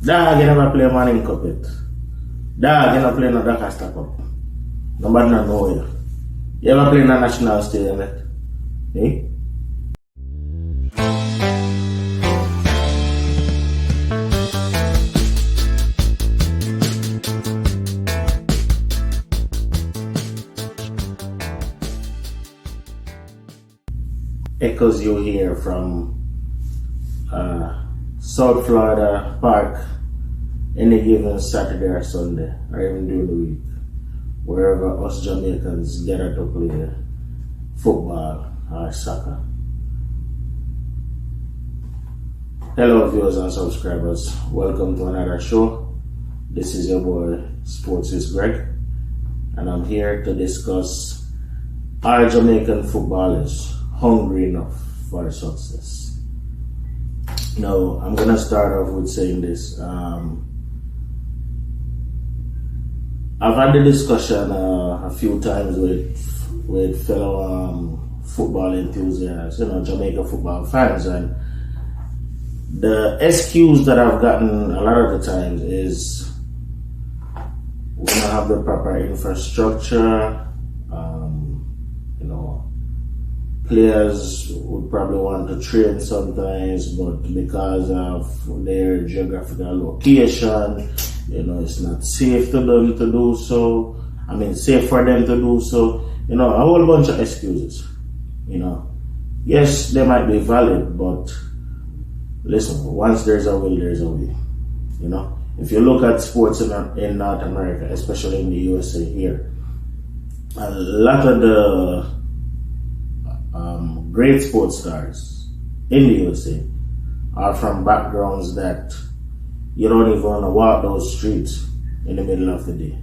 Dog, you never play Manning Cup yet. Dog, you never play no Doncaster Cup. Nobody not know you. You ever play in a national stadium yet? Eh? Echoes you hear from South Florida Park any given Saturday or Sunday, or even during the week, wherever us Jamaicans gather to play football or soccer. Hello viewers and subscribers, welcome to another show. This is your boy Sports is Greg, and I'm here to discuss are Jamaican footballers hungry enough for success? Now, I'm gonna start off with saying this. I've had the discussion a few times with fellow football enthusiasts, Jamaican football fans, and the excuse that I've gotten a lot of the times is we don't have the proper infrastructure. Players would probably want to train sometimes, but because of their geographical location, it's not safe to them to do so. I mean, safe for them to do so. A whole bunch of excuses. Yes, they might be valid, but listen, once there's a will, there's a way. If you look at sports in North America, especially in the USA here, a lot of the great sports stars in the USA are from backgrounds that you don't even want to walk those streets in the middle of the day.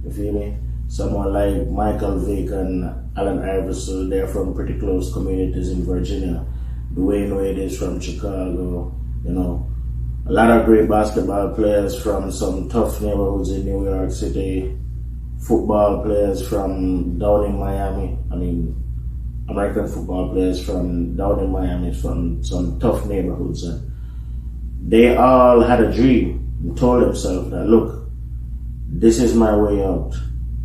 You feel me? Someone like Michael Vick and Allen Iverson, they're from pretty close communities in Virginia. Dwayne Wade is from Chicago. A lot of great basketball players from some tough neighborhoods in New York City. Football players from down in Miami. American football players from down in Miami, from some tough neighborhoods. And they all had a dream and told themselves that, look, this is my way out.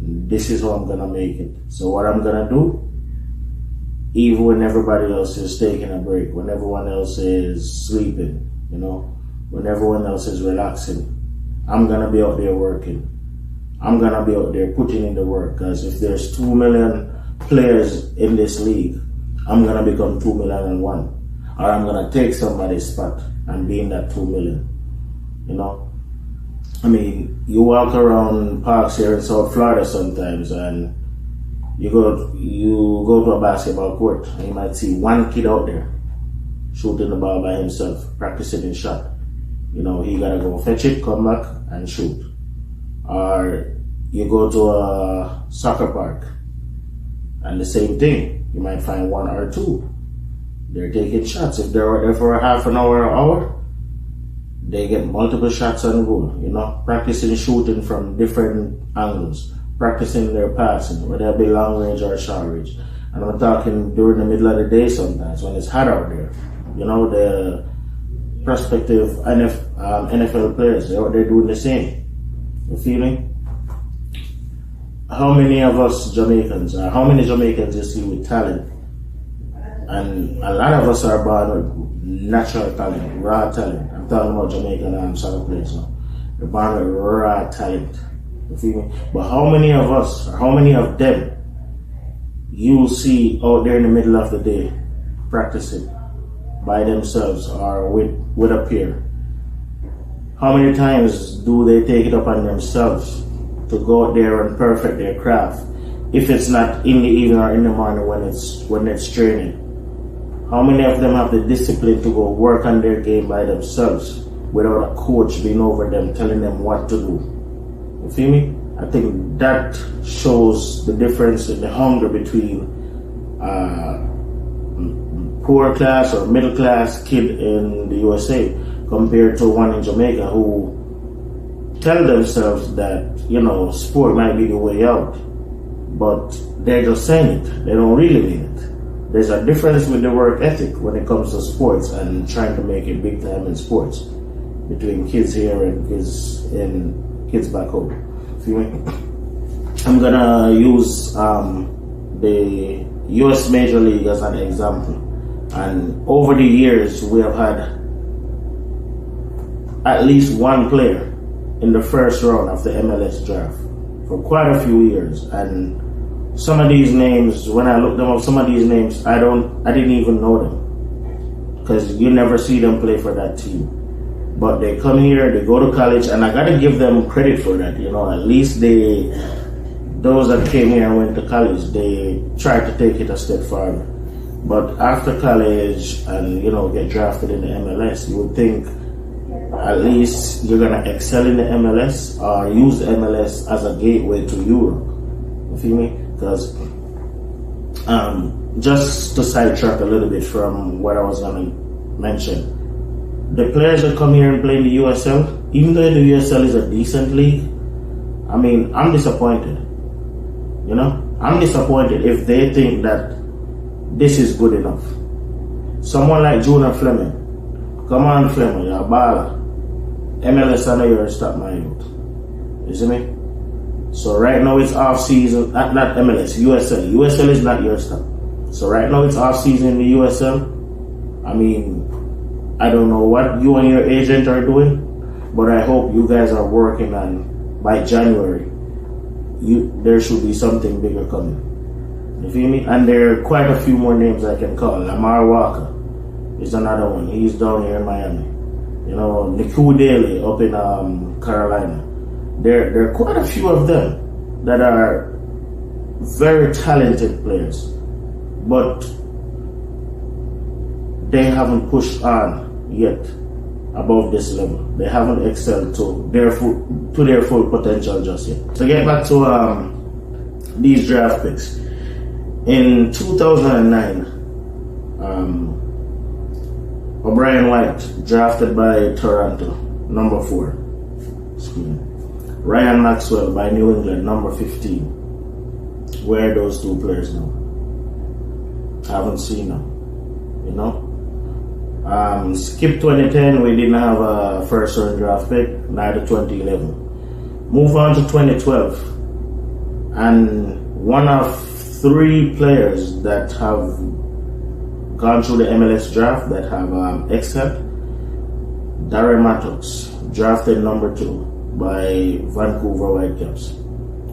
This is how I'm going to make it. So what I'm going to do, even when everybody else is taking a break, when everyone else is sleeping, when everyone else is relaxing, I'm going to be out there working. I'm going to be out there putting in the work, because if there's 2 million players in this league, I'm gonna become 2,000,001, or I'm gonna take somebody's spot and be in that 2 million. You walk around parks here in South Florida sometimes, and you go to a basketball court, and you might see one kid out there shooting the ball by himself, practicing his shot. He gotta go fetch it, come back, and shoot. Or you go to a soccer park, and the same thing, you might find one or two. They're taking shots. If they're there for a half an hour or hour, they get multiple shots on goal, practicing shooting from different angles, practicing their passing, whether it be long range or short range. And I'm talking during the middle of the day sometimes when it's hot out there. The prospective NFL players, they're out there doing the same. You feel me? How many of us Jamaicans, or how many Jamaicans you see with talent? And a lot of us are born with natural talent, raw talent. I'm talking about Jamaican soccer players now. They're born with raw talent. You feel me? But how many of us, or how many of them, you see out there in the middle of the day practicing by themselves or with a peer? How many times do they take it upon themselves to go out there and perfect their craft, if it's not in the evening or in the morning when it's training? How many of them have the discipline to go work on their game by themselves without a coach being over them telling them what to do? You feel me? I think that shows the difference in the hunger between poor class or middle class kid in the USA compared to one in Jamaica who tell themselves that, sport might be the way out, but they're just saying it. They don't really mean it. There's a difference with the work ethic when it comes to sports and trying to make it big time in sports. between kids here and kids back home. Feel me? I'm gonna use the US Major League as an example. And over the years, we have had at least one player in the first round of the MLS draft for quite a few years. And some of these names, when I look them up, some of these names I didn't even know them, because you never see them play for that team. But they come here, they go to college, and I gotta give them credit for that. You know, at least those that came here and went to college, they tried to take it a step farther. But after college and, you know, get drafted in the MLS, you would think at least you're gonna excel in the MLS or use the MLS as a gateway to Europe. You feel me? Because just to sidetrack a little bit from what I was gonna mention, the players that come here and play in the USL, even though the USL is a decent league, I mean, I'm disappointed. You know, I'm disappointed if they think that this is good enough. Someone like Junior Fleming, come on Fleming, you're a baller. MLS, I know you're a stop my youth. You see me? So right now it's off season, not MLS, USL. USL is not your stop. So right now it's off season in the USL. I mean, I don't know what you and your agent are doing, but I hope you guys are working on, by January, there should be something bigger coming. You feel me? And there are quite a few more names I can call. Lamar Walker is another one. He's down here in Miami. You know, Niku Daly up in Carolina. There are quite a few of them that are very talented players, but they haven't pushed on yet above this level. They haven't excelled to their full potential just yet. To get back to these draft picks, in 2009, O'Brien White drafted by Toronto, number 4. Ryan Maxwell by New England, number 15. Where are those two players now? I haven't seen them. You know. Skip 2010, we didn't have a first round draft pick, neither 2011. Move on to 2012, and one of 3 players that have gone through the MLS draft that have excelled. Darren Mattox, drafted number 2 by Vancouver Whitecaps.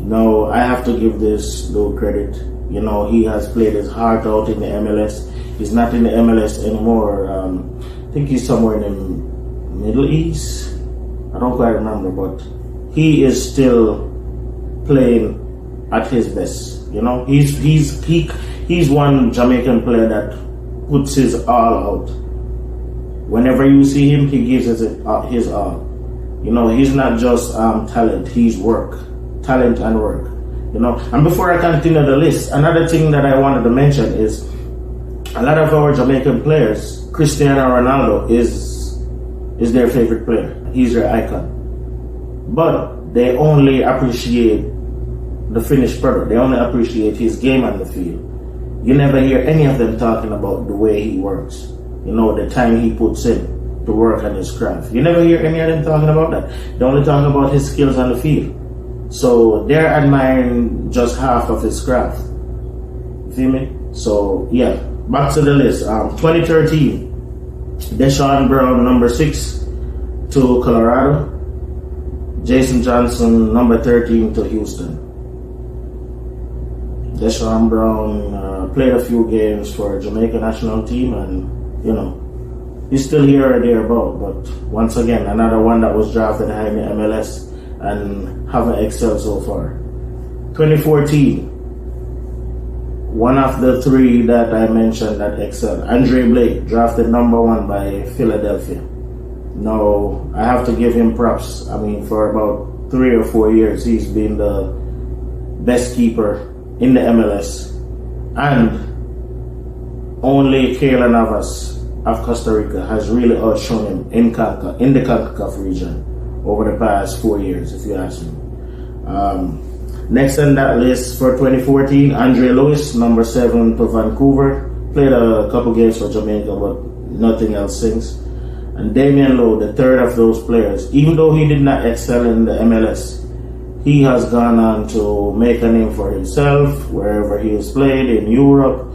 Now, I have to give this little credit. You know, he has played his heart out in the MLS. He's not in the MLS anymore. I think he's somewhere in the Middle East. I don't quite remember, but he is still playing at his best. You know, he's one Jamaican player that puts his all out. Whenever you see him, he gives his all. You know, he's not just talent, he's talent and work. You know, and before I continue the list, another thing that I wanted to mention is a lot of our Jamaican players, Cristiano Ronaldo is their favorite player. He's their icon. But they only appreciate the finished product. They only appreciate his game on the field. You never hear any of them talking about the way he works. You know, the time he puts in to work on his craft. You never hear any of them talking about that. They only talk about his skills on the field. So they're admiring just half of his craft. You feel me? So yeah, back to the list. 2013, Deshaun Brown, number 6 to Colorado. Jason Johnson, number 13 to Houston. Deshaun Brown played a few games for Jamaica national team, and you know, he's still here or thereabout. But once again, another one that was drafted high in the MLS and haven't excelled so far. 2014, one of the 3 that I mentioned that excelled, Andre Blake, drafted number 1 by Philadelphia. Now, I have to give him props. I mean, for about 3 or 4 years, he's been the best keeper in the MLS. And only Keylor Navas of Costa Rica has really outshone him in the CONCACAF region over the past 4 years, if you ask me. Next on that list for 2014, Andre Lewis, number 7 to Vancouver. Played a couple games for Jamaica, but nothing else since. And Damian Lowe, the third of those players, even though he did not excel in the MLS, he has gone on to make a name for himself wherever he has played in Europe.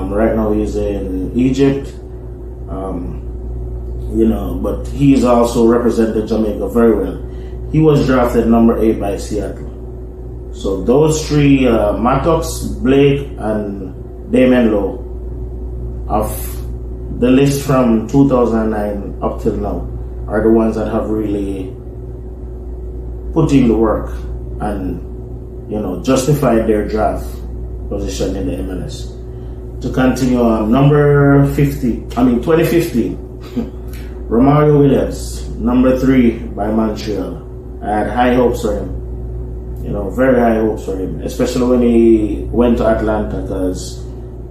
Right now he's in Egypt, but he's also represented Jamaica very well. He was drafted number 8 by Seattle. So those three, Mattox, Blake, and Damian Lowe, of the list from 2009 up till now, are the ones that have really put in the work and justified their draft position in the MLS. To continue on, 2015, Romario Williams, number 3 by Montreal. I had high hopes for him, very high hopes for him, especially when he went to Atlanta, because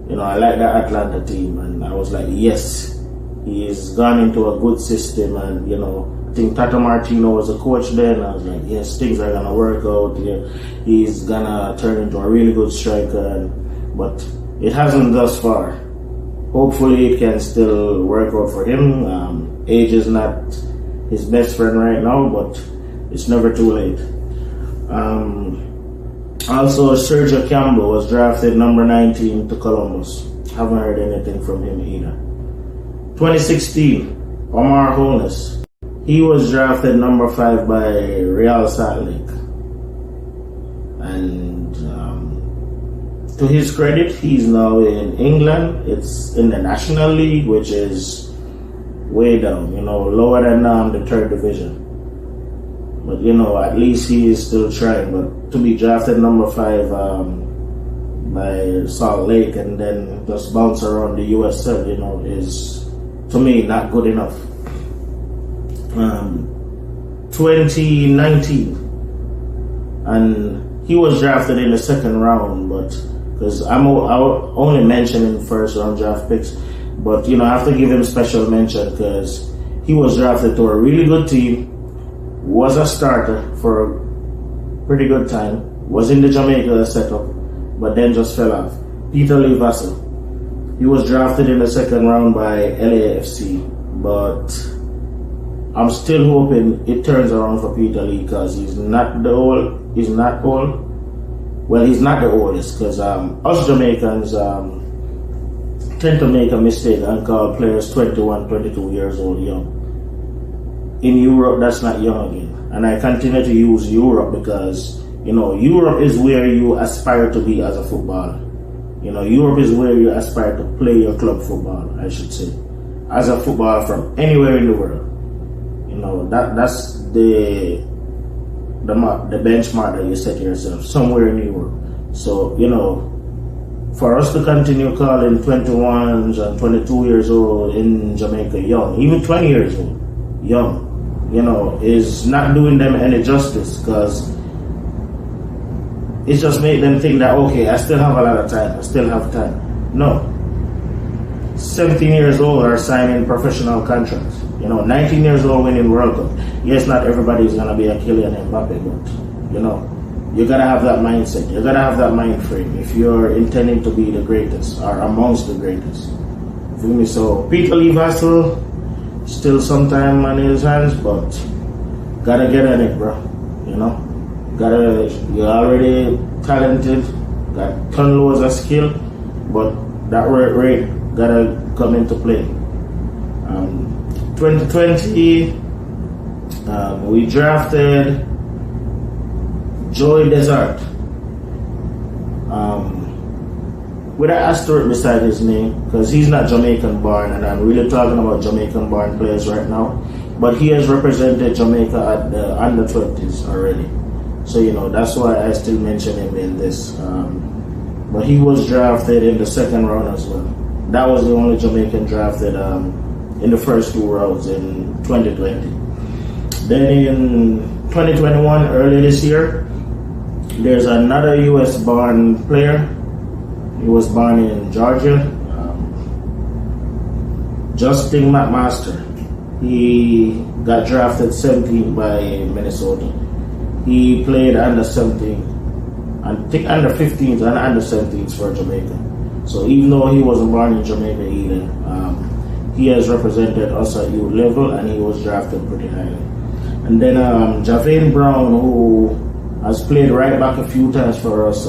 I like that Atlanta team, and I was like, yes, he's gone into a good system, and I think Tata Martino was a coach then. I was like, yes, things are gonna work out. Yeah, he's gonna turn into a really good striker, but it hasn't thus far. Hopefully, it can still work out for him. Age is not his best friend right now, but it's never too late. Also, Sergio Campbell was drafted number 19 to Columbus. Haven't heard anything from him either. 2016, Omar Holness. He was drafted number 5 by Real Salt Lake. And to his credit, he's now in England. It's in the National League, which is way down, lower than the 3rd division. But at least he is still trying. But to be drafted number 5 by Salt Lake and then just bounce around the USL, is to me not good enough. 2019, and he was drafted in the 2nd round, but because I'm only mentioning 1st round draft picks, but I have to give him special mention because he was drafted to a really good team. Was a starter for a pretty good time, was in the Jamaica setup, but then just fell off. Peter Lee Vassell. He was drafted in the 2nd round by LAFC, but I'm still hoping it turns around for Peter Lee, because he's not the oldest, because us Jamaicans tend to make a mistake and call players 21, 22 years old young. In Europe, that's not young again. And I continue to use Europe because, Europe is where you aspire to be as a footballer. Europe is where you aspire to play your club football, I should say. As a footballer from anywhere in the world. That's the benchmark that you set yourself, somewhere in Europe. So, for us to continue calling 21s and 22 years old in Jamaica young, even 20 years old, young, is not doing them any justice, because it just made them think that, okay, I still have a lot of time, I still have time. No. 17 years old are signing professional contracts. 19 years old winning World Cup. Yes, not everybody is going to be a Kylian Mbappe, but, you got to have that mindset. You got to have that mind frame if you're intending to be the greatest or amongst the greatest. Feel me? So, Peter Lee Vassell, still some time on his hands, but gotta get on it, bro. You're already talented, got ton loads of skill, but that work rate gotta come into play. 2020, we drafted Joy Desert, with an asterisk beside his name, because he's not Jamaican born, and I'm really talking about Jamaican born players right now, but he has represented Jamaica at the under 20s already, so that's why I still mention him in this. But he was drafted in the 2nd round as well. That was the only Jamaican drafted in the first 2 rounds in 2020. Then in 2021, early this year, there's another US born player. He was born in Georgia. Justin McMaster. He got drafted 17 by Minnesota. He played under 17, I think under 15s and under 17s for Jamaica. So even though he wasn't born in Jamaica either, he has represented us at youth level, and he was drafted pretty highly. And then Javane Brown, who has played right back a few times for us.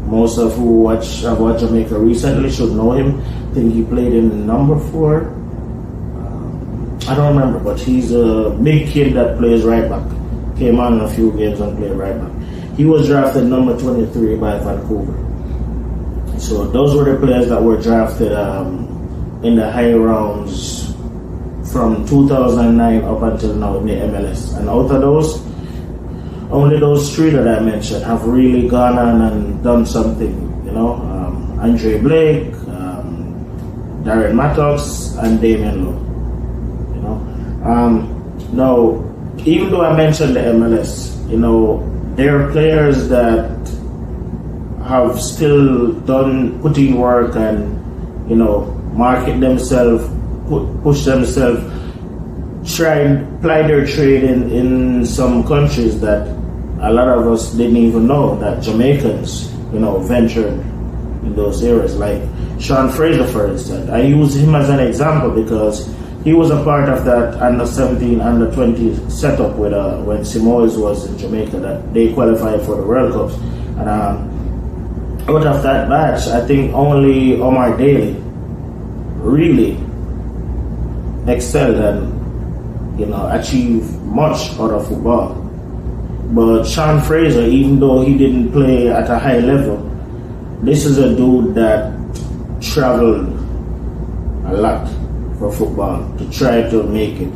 Most of who have watched Jamaica recently should know him. I think he played in number 4. I don't remember, but he's a big kid that plays right back. Came on in a few games and played right back. He was drafted number 23 by Vancouver. So those were the players that were drafted in the high rounds from 2009 up until now in the MLS. And out of those, only those 3 that I mentioned have really gone on and done something. Andre Blake, Darren Mattox, and Damian Lowe. Now, even though I mentioned the MLS, there are players that have still put in work and, market themselves, push themselves, try and ply their trade in some countries that a lot of us didn't even know that Jamaicans, ventured in those areas. Like Sean Fraser, for instance. I use him as an example because he was a part of that under-17, under-20 setup with when Simoes was in Jamaica, that they qualified for the World Cups. And out of that batch, I think only Omar Daly really excelled and achieved much out of football. But Sean Fraser, even though he didn't play at a high level, this is a dude that traveled a lot for football to try to make it.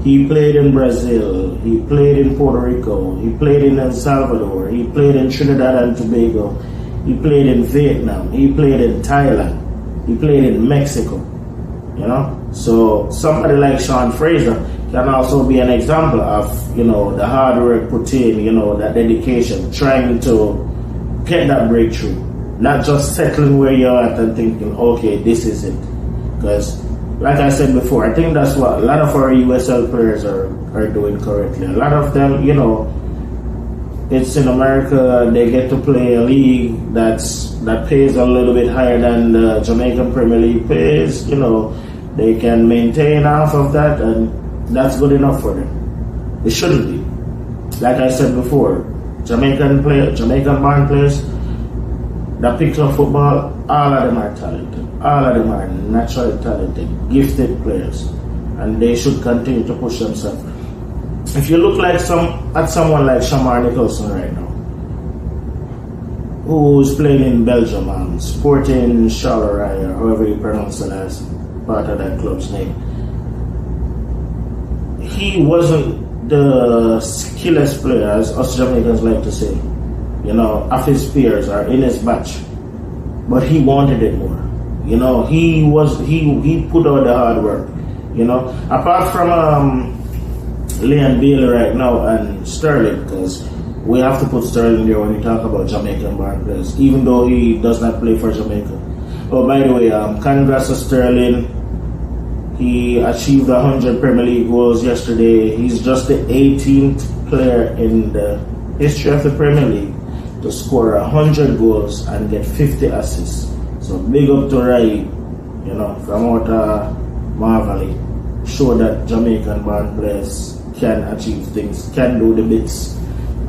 He played in Brazil, he played in Puerto Rico, he played in El Salvador, he played in Trinidad and Tobago, he played in Vietnam, he played in Thailand, he played in Mexico. So somebody like Sean Fraser can also be an example of the hard work put in, that dedication, trying to get that breakthrough, not just settling where you're at and thinking, okay, this is it. Because like I said before, I think that's what a lot of our USL players are doing correctly. A lot of them, it's in America, they get to play a league that pays a little bit higher than the Jamaican Premier League pays. They can maintain half of that, and that's good enough for them. It shouldn't be. Like I said before, Jamaican born players that picked up football, all of them are talented. All of them are naturally talented, gifted players, and they should continue to push themselves. If you look at someone like Shamar Nicholson right now, who's playing in Belgium, Sporting Charleroi, or however you pronounce the last part of that club's name, he wasn't the skillest player, as us Jamaicans like to say, of his peers or in his batch, but he wanted it more. He put out the hard work. Apart from Leon Bailey right now and Sterling, because we have to put Sterling there when we talk about Jamaican born players, even though he does not play for Jamaica. Oh, by the way, congrats to Sterling. He achieved 100 Premier League goals yesterday. He's just the 18th player in the history of the Premier League to score 100 goals and get 50 assists. So big up to Rai, from out Marvally. Show that Jamaican born players can achieve things, can do the bits,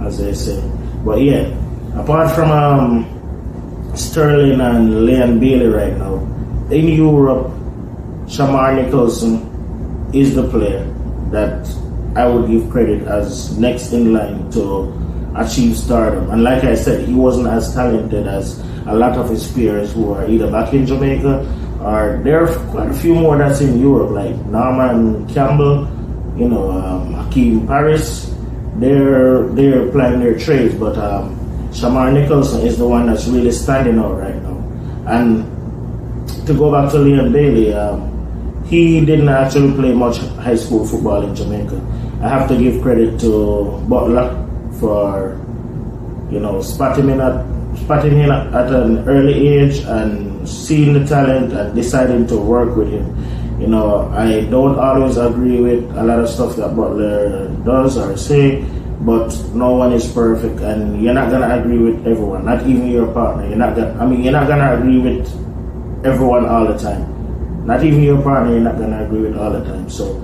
as they say. But yeah, apart from Sterling and Leon Bailey right now, in Europe, Shamar Nicholson is the player that I would give credit as next in line to achieve stardom. And like I said, he wasn't as talented as a lot of his peers who are either back in Jamaica or there are quite a few more that's in Europe, like Norman Campbell, Hakeem Pryce. They're playing their trades, but Shamar Nicholson is the one that's really standing out right now. And to go back to Leon Bailey, he didn't actually play much high school football in Jamaica. I have to give credit to Butler for spotting him at an early age and seeing the talent and deciding to work with him. I don't always agree with a lot of stuff that Butler does or say, but no one is perfect, and you're not gonna agree with everyone, not even your partner. You're not gonna agree with everyone all the time. Not even your partner you're not gonna agree with all the time. So,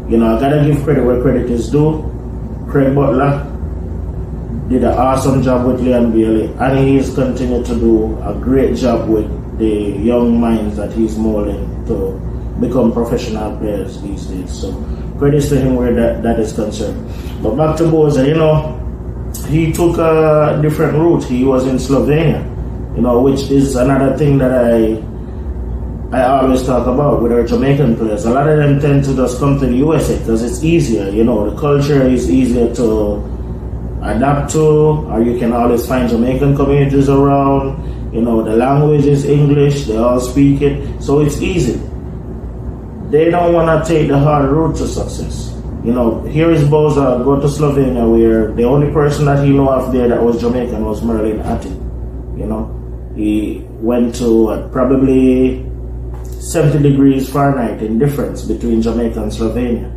you know, I gotta give credit where credit is due. Craig Butler did an awesome job with Leon Bailey, and he's continued to do a great job with the young minds that he's molding to become professional players these days. So credits to him where that is concerned. But back to Boza, you know, he took a different route. He was in Slovenia, you know, which is another thing that I always talk about with our Jamaican players. A lot of them tend to just come to the USA because it's easier, you know, the culture is easier to adapt to, or you can always find Jamaican communities around, you know, the language is English, they all speak it, so it's easy. They don't want to take the hard route to success. You know, here is Boza go to Slovenia where the only person that he know of there that was Jamaican was Merlin Atty. You know, he went to probably 70 degrees Fahrenheit in difference between Jamaica and Slovenia.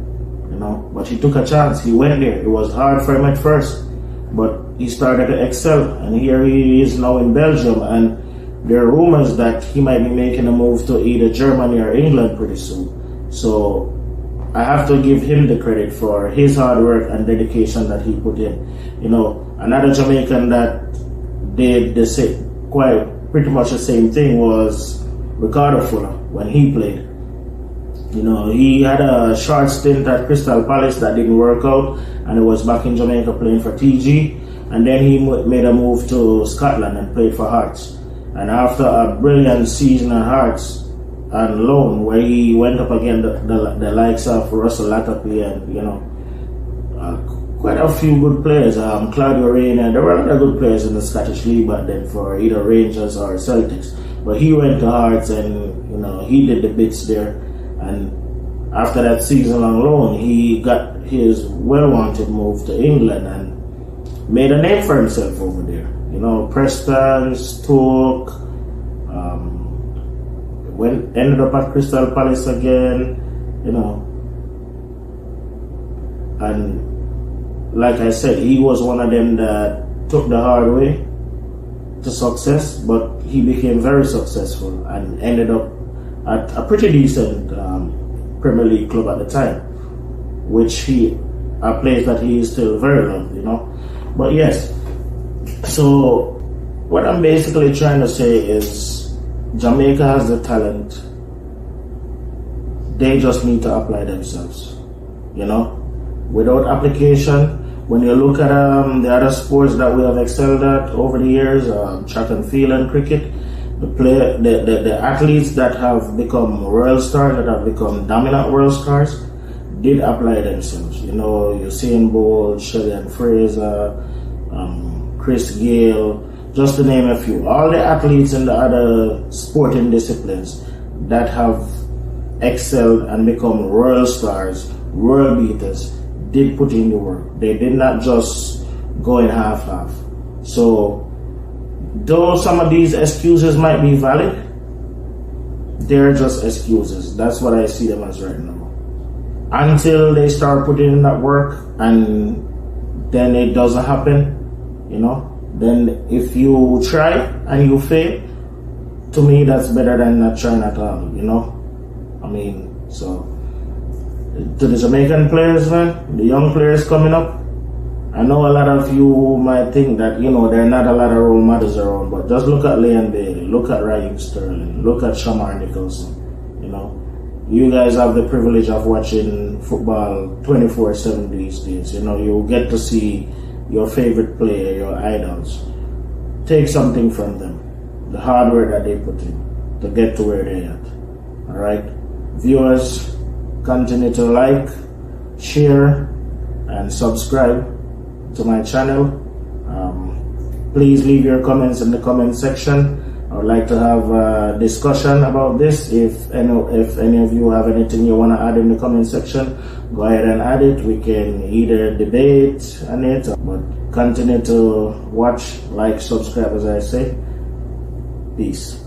You know, but he took a chance. He went there. It was hard for him at first, but he started to excel, and here he is now in Belgium, and there are rumors that he might be making a move to either Germany or England pretty soon. So I have to give him the credit for his hard work and dedication that he put in. You know, another Jamaican that did the same, pretty much the same thing was Ricardo Fuller when he played. You know, he had a short stint at Crystal Palace that didn't work out, and he was back in Jamaica playing for TG, and then he made a move to Scotland and played for Hearts. And after a brilliant season at Hearts on loan, where he went up against the likes of Russell Latapi and, you know, quite a few good players, Claudio Reyna, there were a lot of good players in the Scottish League back then for either Rangers or Celtics. But he went to Hearts and, you know, he did the bits there. And after that season on loan, he got his well-wanted move to England and made a name for himself over there. You know, Preston, Stoke, ended up at Crystal Palace again, you know. And like I said, he was one of them that took the hard way to success, but he became very successful and ended up at a pretty decent Premier League club at the time, which a place that he is still very loved, you know. But yes, so what I'm basically trying to say is Jamaica has the talent. They just need to apply themselves, you know. Without application, when you look at the other sports that we have excelled at over the years, track and field and cricket, the athletes that have become world stars, that have become dominant world stars, did apply themselves. You know, Usain Bolt, Sheldon Fraser, Chris Gayle, just to name a few. All the athletes in the other sporting disciplines that have excelled and become world stars, world beaters, did put in the work. They did not just go in half-half. So, though some of these excuses might be valid, they're just excuses. That's what I see them as right now. Until they start putting in that work and then it doesn't happen, you know, then if you try and you fail, to me that's better than not trying at all, you know. I mean, so to the Jamaican players, man, the young players coming up, I know a lot of you might think that, you know, there are not a lot of role models around, but just look at Leon Bailey, look at Raheem Sterling, look at Shamar Nicholson, you know. You guys have the privilege of watching football 24/7 these days, you know. You get to see your favorite player, your idols. Take something from them, the hard work that they put in to get to where they're at. Alright? Viewers, continue to like, share, and subscribe to my channel. Please leave your comments in the comment section. I would like to have a discussion about this. If any of you have anything you want to add in the comment section, go ahead and add it. We can either debate on it, but continue to watch, like, subscribe, as I say. Peace.